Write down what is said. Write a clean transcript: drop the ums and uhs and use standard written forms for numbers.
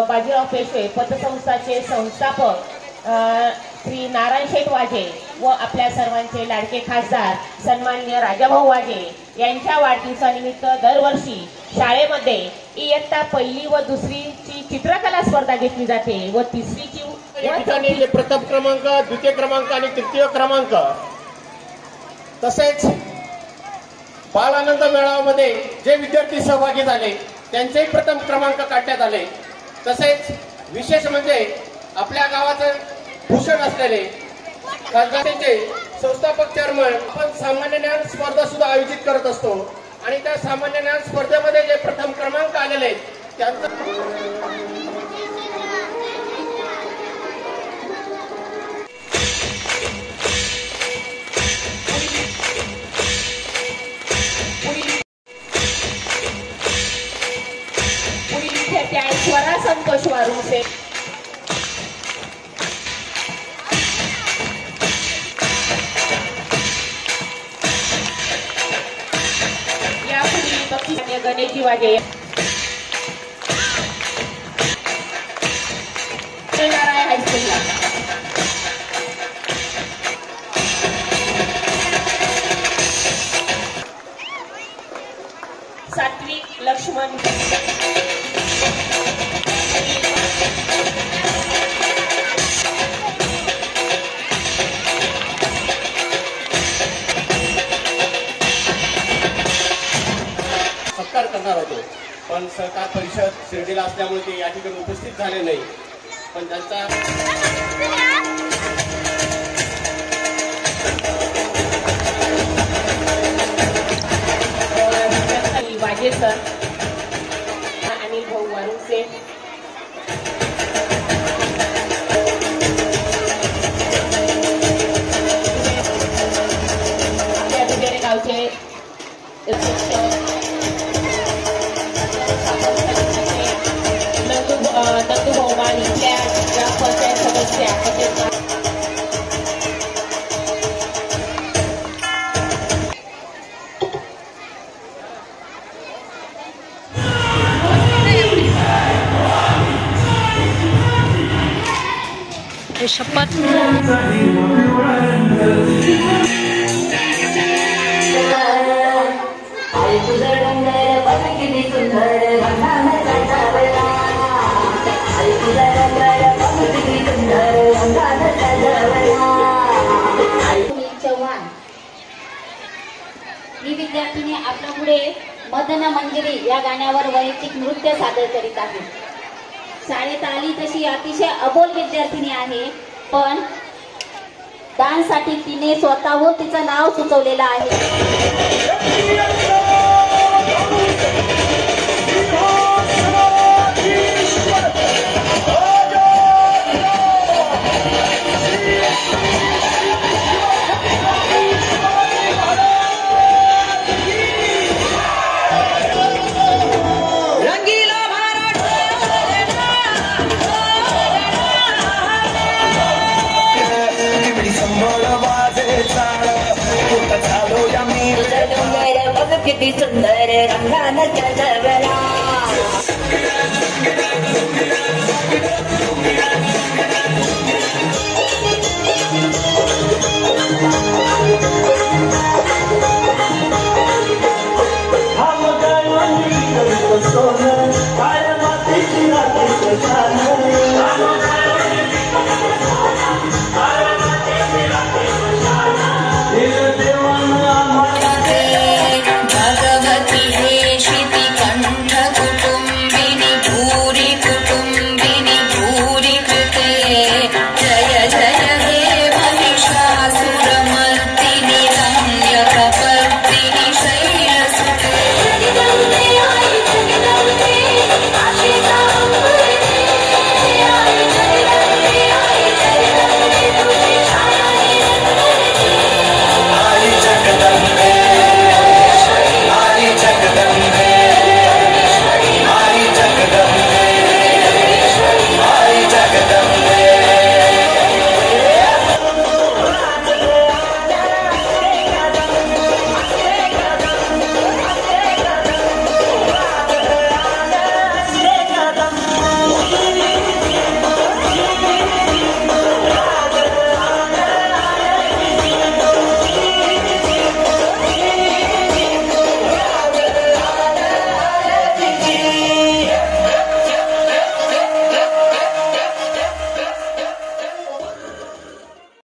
बाजीराव पेशवे पतसंस्थाचे संस्थापक श्री नारायण शेठ वाजे व आपल्या सर्वांचे लाडके खासदार सन्माननीय राजाभाऊ वाजे यांच्या वाढदिवसानिमित्त दरवर्षी शाळेमध्ये इयत्ता पहिली व दुसरीची चित्रकला स्पर्धा घेतली जाते व तिसरीची प्रथम क्रमांक, द्वितीय क्रमांक आणि तृतीय क्रमांक, तसेच बाल आनंद मेळाव्यामध्ये जे विद्यार्थी सहभागी झाले त्यांचेही प्रथम क्रमांक काढण्यात आले। तसेच विशेष म्हणजे आपल्या गावाचं भूषण असलेले खासदारांचे संस्थापक चेअरमन आपण सामान्य ज्ञान स्पर्धा सुद्धा आयोजित करत असतो आणि त्या सामान्य ज्ञान स्पर्धेमध्ये जे प्रथम क्रमांक आलेले त्यांचं स्वरा संतोष वारुंसे यापुढील बक्षीस गणेशजी वाजे हायस्कूलला सात्विक लक्ष्मण सत्कार करणार होतो, पण सहकार परिषद शिर्डीला असल्यामुळे ते या ठिकाणी उपस्थित झाले नाही। पण त्यांचा वाजे सर अनिल भाऊ वारुंसे आपल्या दुसरे गावचे नंदू भोवाल इथल्या ग्रामपंचायत सदस्य शपथ चव्हाण ही विद्यार्थिनी आपल्या पुढे मदन मंजिरी या गाण्यावर वैयक्तिक नृत्य सादर करीत आहे। शाळेत आली तशी अतिशय अबोल विद्यार्थिनी आहे, पण डान्ससाठी तिने स्वतःहून तिचं नाव सुचवलेलं आहे। किती सुंदर रंगानं सजवला